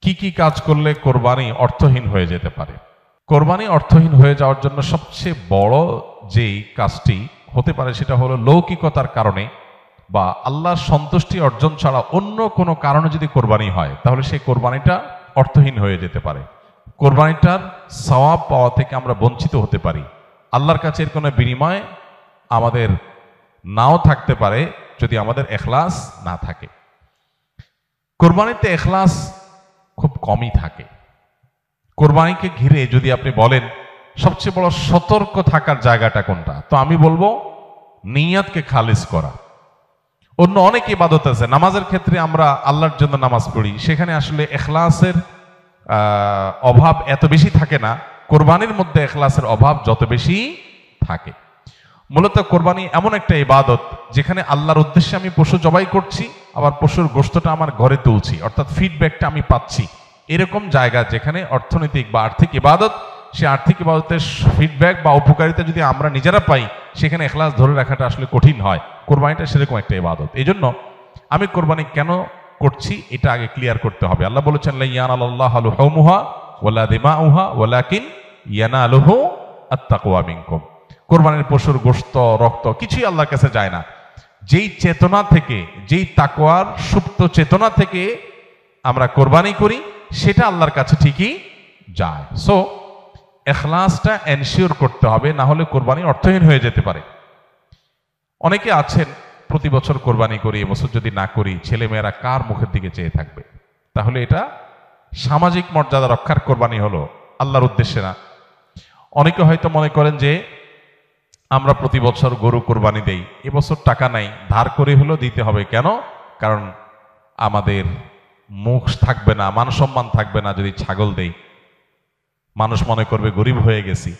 কি কি কাজ করলে কোরবানি অর্থহীন হয়ে যেতে পারে? কোরবানি অর্থহীন হয়ে যাওয়ার জন্য সবচেয়ে বড় যেই কাজটি হতে পারে সেটা হলো লৌকিকতার কারণে বা আল্লাহর সন্তুষ্টি অর্জন ছাড়া অন্য কোনো কারণে যদি কোরবানি হয় তাহলে সেই কোরবানিটা অর্থহীন হয়ে যেতে পারে। কোরবানিটার সওয়াব পাওয়া থেকে আমরা বঞ্চিত হতে পারি। আল্লাহর কাছে এর কোনো বিনিময় আমাদের নাও থাকতে পারে যদি আমাদের ইখলাস না থাকে। কোরবানিতে ইখলাস খুব কমই থাকে। কোরবানিকে ঘিরে যদি আপনি বলেন সবচেয়ে বড় সতর্ক থাকার জায়গাটা কোনটা, তো আমি বলবো নিয়তকে খালিস করা। অন্য অনেক ইবাদত আছে, নামাজের ক্ষেত্রে আমরা আল্লাহর জন্য নামাজ পড়ি, সেখানে আসলে ইখলাসের অভাব এত বেশি থাকে না। কোরবানির মধ্যে ইখলাসের অভাব যত বেশি থাকে। মূলত কোরবানি এমন একটা ইবাদত যেখানে আল্লাহর উদ্দেশ্যে আমি পশু জবাই করছি, আবার পশুর গোশতটা আমার ঘরে তুলছি, অর্থাৎ ফিডব্যাকটা আমি পাচ্ছি। এরকম জায়গা যেখানে অর্থনৈতিক বা আর্থিক ইবাদত, সে আর্থিক ইবাদতের ফিডব্যাক বা উপকারিতা যদি আমরা নিজেরা পাই, সেখানে ইখলাস ধরে রাখাটা আসলে কঠিন হয়। কোরবানিটা সেরকম একটা ইবাদত। এই জন্য আমি কোরবানি কেন করছি এটা আগে ক্লিয়ার করতে হবে। আল্লাহ বলেছেন লা ইয়ানালাল্লাহু লুহুমুহা ওয়ালা দিমাউহা ওয়ালাকিন ইয়ানালুহু আত-তাকওয়া মিনকুম। কোরবানির পশুর গোশত, রক্ত কিছুই আল্লাহর কাছে যায় না। যেই চেতনা থেকে, যেই তাকওয়ার সুপ্ত চেতনা থেকে আমরা কোরবানি করি সেটা আল্লাহর কাছে ঠিকই যায়। সো ইখলাসটা এনশিওর করতে হবে, না হলে কোরবানি অর্থহীন হয়ে যেতে পারে। অনেকে আছেন প্রতি বছর কোরবানি করি, এবছর যদি না করি ছেলেমেয়েরা কার মুখের দিকে চেয়ে থাকবে। তাহলে এটা সামাজিক মর্যাদা রক্ষার কোরবানি হলো, আল্লাহর উদ্দেশ্যে না। অনেকে হয়তো মনে করেন যে আমরা প্রতি বছর গরু কোরবানি দেই, এবছর টাকা নাই, ধার করে হলেও দিতে হবে। কেন? কারণ আমাদের মুখ থাকবে না, মান সম্মান থাকবে না যদি ছাগল দেই, মানুষ মনে করবে গরিব হয়ে গেছি।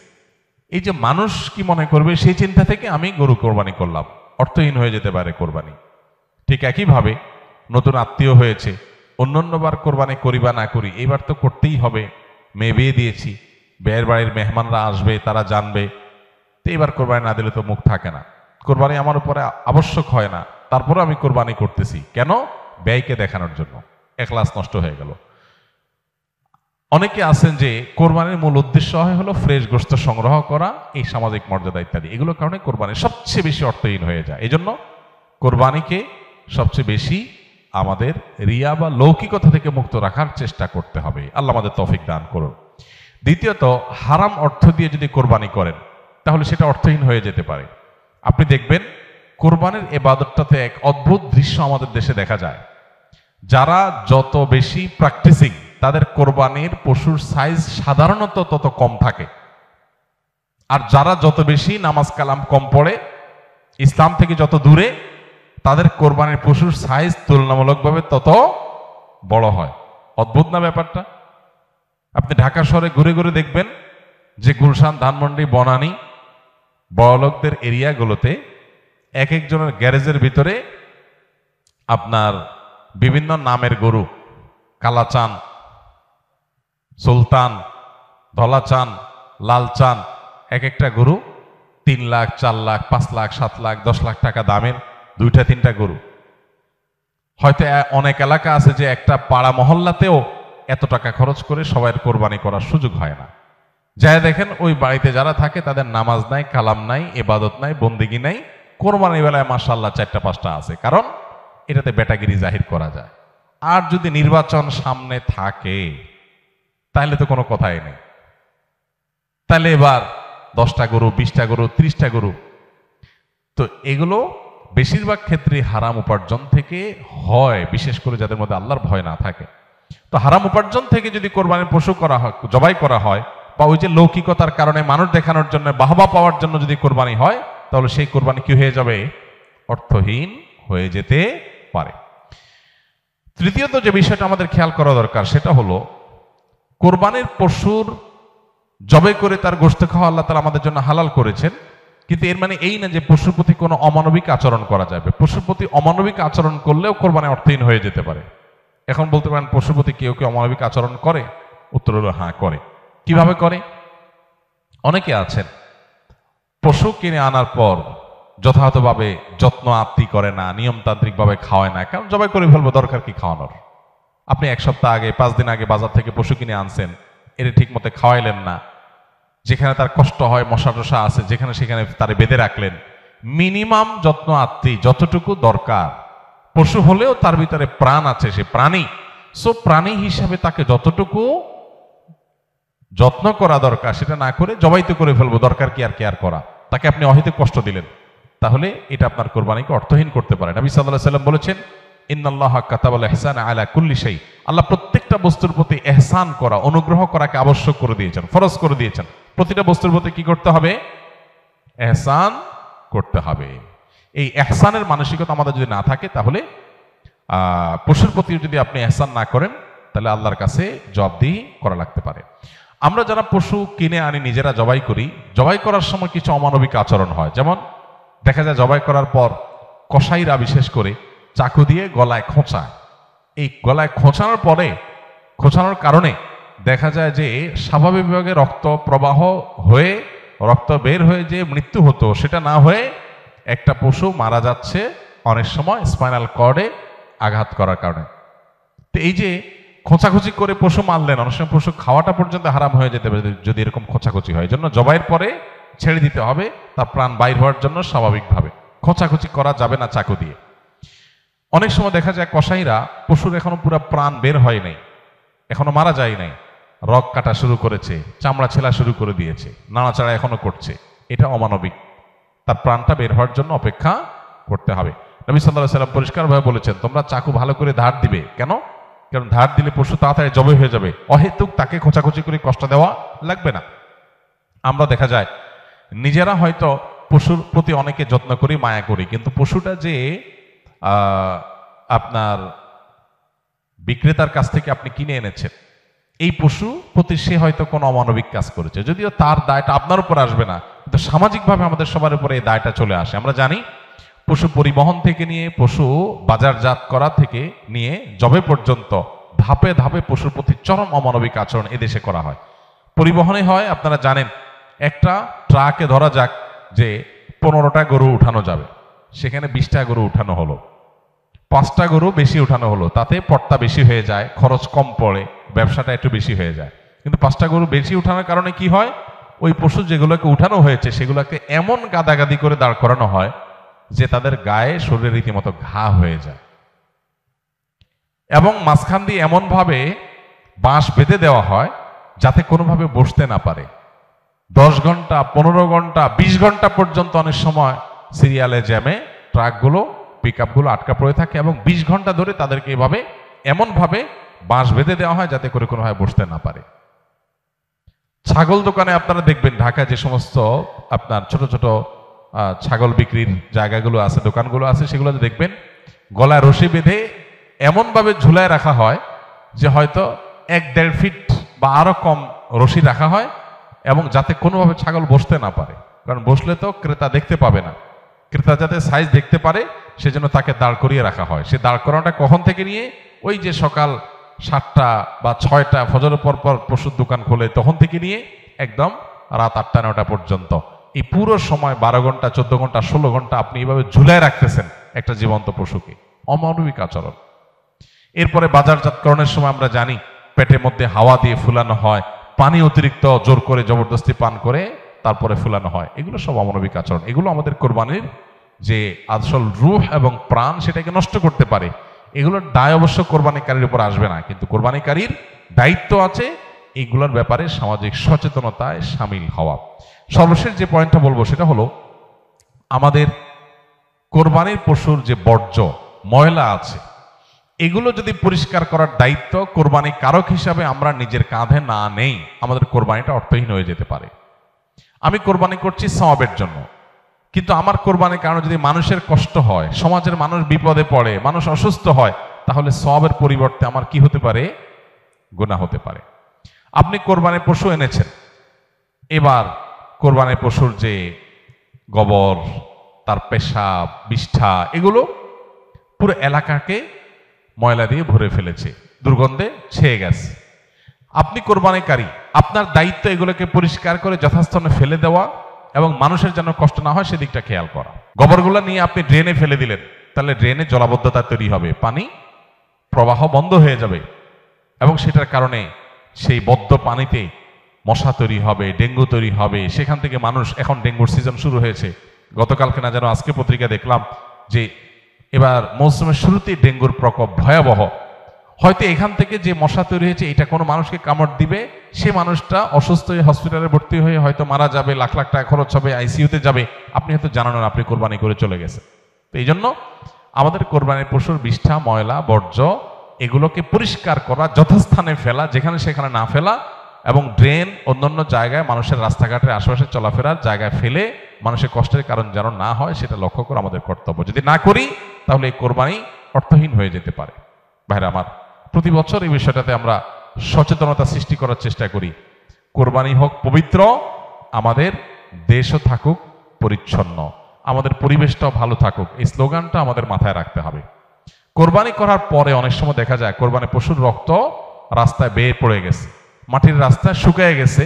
এই যে মানুষ কি মনে করবে সেই চিন্তা থেকে আমি গরু কোরবানি করলাম, অর্থহীন হয়ে যেতে পারে কোরবানি। ঠিক একইভাবে নতুন আত্মীয় হয়েছে, অন্যান্যবার কোরবানি করি বা না করি, এইবার তো করতেই হবে, মেয়ে বিয়ে দিয়েছি, বিয়ের বাড়ির মেহমানরা আসবে, তারা জানবে, তো এবার কোরবানি না দিলে তো মুখ থাকে না। কোরবানি আমার উপরে আবশ্যক হয় না, তারপরে আমি কোরবানি করতেছি কেন? ব্যয়কে দেখানোর জন্য। ইখলাস নষ্ট হয়ে গেল। অনেকে আছেন যে কোরবানির মূল উদ্দেশ্য হলো ফ্রেশ গোশত সংগ্রহ করা, এই সামাজিক মর্যাদা ইত্যাদি, এগুলোর কারণে কোরবানি সবচেয়ে বেশি অর্থহীন হয়ে যায়। এই জন্য কোরবানিকে সবচেয়ে বেশি আমাদের রিয়া বা লৌকিকতা থেকে মুক্ত রাখার চেষ্টা করতে হবে। আল্লাহ আমাদের তৌফিক দান করুন। দ্বিতীয়ত, হারাম অর্থ দিয়ে যদি কোরবানি করেন তাহলে সেটা অর্থহীন হয়ে যেতে পারে। আপনি দেখবেন কোরবানির ইবাদতটাতে এক অদ্ভুত দৃশ্য আমাদের দেশে দেখা যায়। যারা যত বেশি প্র্যাকটিসিং, তাদের কোরবানির পশুর সাইজ সাধারণত তত কম থাকে। আর যারা যত বেশি নামাজ কালাম কম পড়ে, ইসলাম থেকে যত দূরে, তাদের কোরবানির পশুর সাইজ তুলনামূলকভাবে তত বড় হয়। অদ্ভুত না ব্যাপারটা? আপনি ঢাকা শহরে ঘুরে ঘুরে দেখবেন যে গুলশান, ধানমন্ডি, বনানী, বড়লোকদের এরিয়াগুলোতে এক একজনের গ্যারেজের ভিতরে আপনার বিভিন্ন নামের গরু, কালাচান, সুলতান, ধলাচান, লালচান, এক একটা গরু 3 লাখ, 4 লাখ, 5 লাখ, 7 লাখ, 10 লাখ টাকা দামের 2-3টা গরু। হয়তো অনেক এলাকা আছে যে একটা পাড়া মহল্লাতেও এত টাকা খরচ করে সবাই কোরবানি করার সুযোগ হয় না। যাই দেখেন ওই বাড়িতে যারা থাকে তাদের নামাজ নাই, কালাম নাই, ইবাদত নাই, বন্দেগী নাই, কোরবানির বেলায় মাশাআল্লাহ 4টা-5টা আছে, কারণ এটাতে বেটাগিরি জাহির করা যায়। আর যদি নির্বাচন সামনে থাকে তাহলে তো কোনো কথাই নেই। তাহলে এবার 10টা গরু, 20টা গরু, 30টা গরু। তো এগুলো বেশিরভাগ ক্ষেত্রে হারাম উপার্জন থেকে হয়, বিশেষ করে যাদের মধ্যে আল্লাহর ভয় না থাকে। তো হারাম উপার্জন থেকে যদি কোরবানির পশু করা হয়, জবাই করা হয়, বা ওই যে লৌকিকতার কারণে মানুষ দেখানোর জন্য, বাহবা পাওয়ার জন্য যদি কোরবানি হয়, তাহলে সেই কোরবানি কি হয়ে যাবে? অর্থহীন হয়ে যেতে পারে। তৃতীয়ত যে বিষয়টা আমাদের খেয়াল করা দরকার সেটা হলো কোরবানির পশুর জবাই করে তার গোশত খাওয়া আল্লাহ তাআলা আমাদের জন্য হালাল করেছেন, কিন্তু এর মানে এই না যে পশুর প্রতি কোনো অমানবিক আচরণ করা যাবে। পশুর প্রতি অমানবিক আচরণ করলেও কোরবানি অর্থহীন হয়ে যেতে পারে। এখন বলতে পারেন পশুর প্রতি কেউ কেউ অমানবিক আচরণ করে? উত্তর হলো হ্যাঁ, করে। কিভাবে করে? অনেকে আছেন পশু কিনে আনার পর যথাযথভাবে যত্ন আত্তি করে না, নিয়মতান্ত্রিক ভাবে খাওয়ায় না, কারণ জবাই করে ফেলবো, দরকার কি খাওয়ানোর। আপনি 1 সপ্তাহ আগে 5 দিন আগে বাজার থেকে পশু কিনে আনছেন, এর ঠিক মতো খাওয়াইলেন না, যেখানে তার কষ্ট হয়, মশা টশা আছে যেখানে সেখানে তারে বেঁধে রাখলেন। মিনিমাম যত্ন আত্মি যতটুকু দরকার, পশু হলেও তার ভিতরে প্রাণ আছে, সে প্রাণী, সো প্রাণী হিসাবে তাকে যতটুকু যত্ন করা দরকার সেটা না করে জবাই তো করে ফেলবো, দরকার কি আর কেয়ার করা, তাকে আপনি অহেতুক কষ্ট দিলেন, তাহলে এটা আপনার কোরবানিকে অর্থহীন করতে পারে। নবী সাল্লাল্লাহু আলাইহি ওয়াসাল্লাম বলেছেন, ইন্নাল্লাহা কাতাবাল ইহসানা আলা কুল্লি শাই, আল্লাহ প্রত্যেকটা বস্তুর প্রতি ইহসান করা, অনুগ্রহ করাকে আবশ্যক করে দিয়েছেন, ফরজ করে দিয়েছেন। প্রতিটা বস্তুর প্রতি কি করতে হবে? ইহসান করতে হবে। এই ইহসানের মানসিকতা আমাদের যদি না থাকে, তাহলে পশুর প্রতি যদি আপনি ইহসান না করেন, তাহলে আল্লাহর কাছে জবাবদিহি করা লাগতে পারে। আমরা যারা পশু কিনে আনি, নিজেরা জবাই করি, জবাই করার সময় কিছু অমানবিক আচরণ হয়। যেমন দেখা যায় জবাই করার পর কসাইরা বিশেষ করে চাকু দিয়ে গলায় খোঁচায়। এই গলায় খোঁচানোর পরে, খোঁচানোর কারণে দেখা যায় যে স্বাভাবিকভাবে রক্ত প্রবাহ হয়ে, রক্ত বের হয়ে যে মৃত্যু হতো, সেটা না হয়ে একটা পশু মারা যাচ্ছে অনেক সময় স্পাইনাল কর্ডে আঘাত করার কারণে। তো এই যে খোঁচাখুচি করে পশু মারলেন, অনেক সময় পশু খাওয়াটা পর্যন্ত হারাম হয়ে যেতে পারে যদি এরকম খোঁচাখুচি হয়। এই জন্য জবাইয়ের পরে ছেড়ে দিতে হবে, তার প্রাণ বাইর হওয়ার জন্য স্বাভাবিকভাবে। খোঁচাখুচি করা যাবে না চাকু দিয়ে। অনেক সময় দেখা যায় কসাইরা পশুর এখনো পুরো প্রাণ বের হয় নাই, এখনো মারা যায় নাই, রগ কাটা শুরু করেছে, চামড়া ছেলা শুরু করে দিয়েছে, নাড়াচাড়া এখনো করছে, এটা অমানবিক। তার প্রাণটা বের হওয়ার জন্য অপেক্ষা করতে হবে। নবী সাল্লাল্লাহু আলাইহি ওয়াসাল্লাম পরিষ্কারভাবে বলেছেন, তোমরা চাকু ভালো করে ধার দিবে। কেন? কারণ ধার দিলে পশু তাড়াতাড়ি জবাই হয়ে যাবে, অহেতুক তাকে খোঁচাখুচি করে কষ্ট দেওয়া লাগবে না। আমরা দেখা যায় নিজেরা হয়তো পশুর প্রতি অনেকে যত্ন করি, মায়া করি, কিন্তু পশুটা যে আপনার বিক্রেতার কাছ থেকে আপনি কিনে এনেছেন, এই পশু প্রতি সে হয়তো কোনো অমানবিক কাজ করেছে, যদিও তার দায়টা আপনার উপর আসবে না, কিন্তু সামাজিকভাবে আমাদের সবার উপরে এই দায়টা চলে আসে। আমরা জানি পশু পরিবহন থেকে নিয়ে, পশু বাজারজাত করা থেকে নিয়ে জবে পর্যন্ত ধাপে ধাপে পশুর প্রতি চরম অমানবিক আচরণ এদেশে করা হয়। পরিবহনে হয়, আপনারা জানেন, একটা ট্রাকে ধরা যাক যে 15টা গরু উঠানো যাবে, সেখানে 20টা গরু উঠানো হলো, 5টা গরু বেশি উঠানো হলো, তাতে পড়তা বেশি হয়ে যায়, খরচ কম পড়ে, ব্যবসাটা একটু বেশি হয়ে যায়। কিন্তু 5টা গরু বেশি উঠানোর কারণে কি হয়? ওই পশু যেগুলোকে উঠানো হয়েছে সেগুলোকে এমন গাদাগাদি করে দাঁড় করানো হয় যে তাদের গায়ে, শরীরে রীতিমতো ঘা হয়ে যায়, এবং মাঝখান দিয়ে এমন ভাবে বাঁশ বেঁধে দেওয়া হয় যাতে কোনোভাবে বসতে না পারে। 10 ঘন্টা, 15 ঘন্টা, 20 ঘন্টা পর্যন্ত অনেক সময় সিরিয়ালে জ্যামে ট্রাকগুলো, পিকআপগুলো আটকা পড়ে থাকে, এবং 20 ঘন্টা ধরে তাদেরকে এভাবে এমনভাবে বাঁশ বেঁধে দেওয়া হয় যাতে করে কোনোভাবে বসতে না পারে। ছাগল দোকানে আপনারা দেখবেন, ঢাকা যে সমস্ত আপনার ছোট ছোট ছাগল বিক্রির জায়গাগুলো আছে, দোকানগুলো আছে, সেগুলোতে দেখবেন গলায় রশি বেঁধে এমনভাবে ঝুলায় রাখা হয় যে হয়তো 1-1.5 ফিট বা আরো কম রশি রাখা হয়, এবং যাতে কোনোভাবে ছাগল বসতে না পারে, কারণ বসলে তো ক্রেতা দেখতে পাবে না, ক্রেতা যাতে সাইজ দেখতে পারে সেজন্য তাকে দাঁড় করিয়ে রাখা হয়। সে দাঁড় করানোটা কখন থেকে নিয়ে, ওই যে সকাল 7টা বা 6টা ফজরের পর পর পশুর দোকান খোলে তখন থেকে নিয়ে একদম রাত 8টা-9টা পর্যন্ত, এই পুরো সময় 12 ঘন্টা, 14 ঘন্টা, 16 ঘন্টা আপনি এইভাবে ঝুলায় রাখতেছেন একটা জীবন্ত পশুকে। অমানবিক আচরণ। এরপরে বাজারজাতকরণের সময় আমরা জানি পেটের মধ্যে হাওয়া দিয়ে ফুলানো হয়, পানি অতিরিক্ত জোর করে জবরদস্তি পান করে তারপরে ফুলানো হয়, এগুলো সব অমানবিক আচরণ। এগুলো আমাদের কোরবানির যে আসল রূহ এবং প্রাণ সেটাকে নষ্ট করতে পারে। এগুলোর দায় অবশ্য কোরবানিকারীর উপর আসবে না, কিন্তু কোরবানিকারীর দায়িত্ব আছে এইগুলোর ব্যাপারে সামাজিক সচেতনতায় সামিল হওয়া। সর্বশেষ যে পয়েন্টটা বলবো সেটা হলো, আমাদের কোরবানির পশুর যে বর্জ্য ময়লা আছে, এগুলো যদি পরিষ্কার করার দায়িত্ব কোরবানি কারক হিসাবে আমরা নিজের কাঁধে না নেই, আমাদের কোরবানিটা অর্থহীন হয়ে যেতে পারে। আমি কোরবানি করছি সওয়াবের জন্য, কিন্তু আমার কোরবানির কারণে যদি মানুষের কষ্ট হয়, সমাজের মানুষ বিপদে পড়ে, মানুষ অসুস্থ হয়, তাহলে সওয়াবের পরিবর্তে আমার কি হতে পারে? গুনাহ হতে পারে। আপনি কোরবানির পশু এনেছেন, এবার কোরবানির পশুর যে গোবর, তার পেশাব, বিষ্ঠা, এগুলো পুরো এলাকাকে ময়লা দিয়ে ভরে ফেলেছে, দুর্গন্ধে ছেয়ে গেছে। আপনি কোরবানিকারী, আপনার দায়িত্ব এগুলোকে পরিষ্কার করে যথাস্থানে ফেলে দেওয়া এবং মানুষের যেন কষ্ট না হয় সেদিকটা খেয়াল করা। গোবরগুলো নিয়ে আপনি ড্রেনে ফেলে দিলেন, তাহলে ড্রেনে জলাবদ্ধতা তৈরি হবে, পানি প্রবাহ বন্ধ হয়ে যাবে, এবং সেটার কারণে সেই বদ্ধ পানিতে মশা তৈরি হবে, ডেঙ্গু তৈরি হবে, সেখান থেকে মানুষ, এখন ডেঙ্গুর সিজন শুরু হয়েছে, গতকালকে না যেন আজকে পত্রিকা দেখলাম যে এবার মৌসুমের শুরুতেই ডেঙ্গুর প্রকোপ ভয়াবহ। হয়তো এখান থেকে যে মশা তৈরি হয়েছে এটা কোনো মানুষকে কামড় দিবে, সে মানুষটা অসুস্থ হয়ে হসপিটালে ভর্তি হয়ে হয়তো মারা যাবে, লাখ লাখ টাকা খরচ হবে, আইসিইউতে যাবে, আপনি হয়তো জানান না, আপনি কোরবানি করে চলে গেছে। তো এই জন্য আমাদের কোরবানির পশুর বিষ্ঠা, ময়লা, বর্জ্য এগুলোকে পরিষ্কার করা, যথাস্থানে ফেলা, যেখানে সেখানে না ফেলা, এবং ড্রেন অন্যান্য জায়গায় মানুষের রাস্তাঘাটের আশেপাশে চলাফেরার জায়গায় ফেলে মানুষের কষ্টের কারণ যেন না হয় সেটা লক্ষ্য করা আমাদের কর্তব্য। যদি না করি তাহলে এই কোরবানি অর্থহীন হয়ে যেতে পারে। ভাইরা আমার, প্রতি বছর এই বিষয়টাতে আমরা সচেতনতা সৃষ্টি করার চেষ্টা করি। কোরবানি হোক পবিত্র, আমাদের দেশও থাকুক পরিচ্ছন্ন, আমাদের পরিবেশটাও ভালো থাকুক, এই স্লোগানটা আমাদের মাথায় রাখতে হবে। কোরবানি করার পরে অনেক সময় দেখা যায় কোরবানি পশুর রক্ত রাস্তায় বের পড়ে গেছে, মাটির রাস্তায় শুকিয়ে গেছে,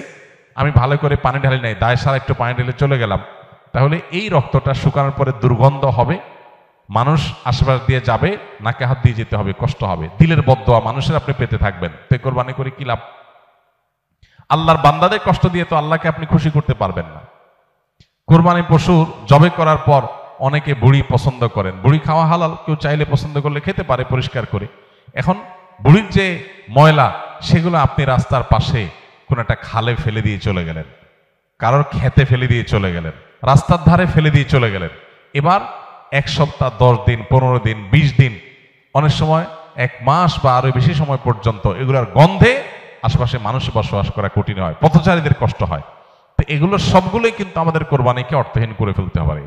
আমি ভালো করে পানি ঢালি নাই, দায় সারা একটু পানি ঢেলে চলে গেলাম, তাহলে এই রক্তটা শুকানোর পরে দুর্গন্ধ হবে, মানুষ আশেপাশ দিয়ে যাবে, নাকে হাত দিয়ে যেতে হবে, কষ্ট হবে, দিলের বদদোয়া মানুষের আপনি পেতে থাকবেন। তো কোরবানি করে কি লাভ? আল্লাহর বান্দাদের কষ্ট দিয়ে তো আল্লাহকে আপনি খুশি করতে পারবেন না। কোরবানি পশুর জবে করার পর অনেকে বুড়ি পছন্দ করেন, বুড়ি খাওয়া হালাল, কেউ চাইলে পছন্দ করলে খেতে পারে পরিষ্কার করে। এখন বুড়ির যে ময়লা সেগুলো আপনি রাস্তার পাশে কোন একটা খালে ফেলে দিয়ে চলে গেলেন, কারোর খেতে ফেলে দিয়ে চলে গেলেন, রাস্তার ধারে ফেলে দিয়ে চলে গেলেন। এবার 1 সপ্তাহ, 10 দিন, 15 দিন, 20 দিন, অনেক সময় 1 মাস বা আরো বেশি সময় পর্যন্ত এগুলোর গন্ধে আশেপাশে মানুষ বসবাস করা কঠিন হয়, পথচারীদের কষ্ট হয়। তো এগুলো সবগুলোই কিন্তু আমাদের কোরবানিকে অর্থহীন করে ফেলতে পারে।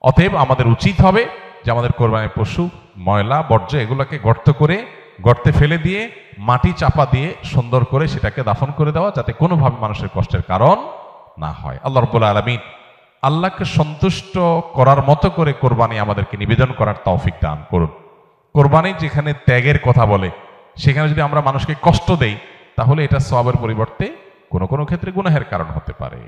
অতএব আমাদের উচিত হবে যে আমাদের কোরবানির পশু ময়লা বর্জ্য এগুলোকে গর্তে ফেলে দিয়ে মাটি চাপা দিয়ে সুন্দর করে সেটাকে দাফন করে দেওয়া, যাতে কোনোভাবে মানুষের কষ্টের কারণ না হয়। আল্লাহ রাব্বুল আলামিন আল্লাহকে সন্তুষ্ট করার মতো করে কোরবানি আমাদেরকে নিবেদন করার তৌফিক দান করুন। কোরবানি যেখানে ত্যাগের কথা বলে, সেখানে যদি আমরা মানুষকে কষ্ট দেই তাহলে এটা সওয়াবের পরিবর্তে কোনো কোনো ক্ষেত্রে গুনাহের কারণ হতে পারে।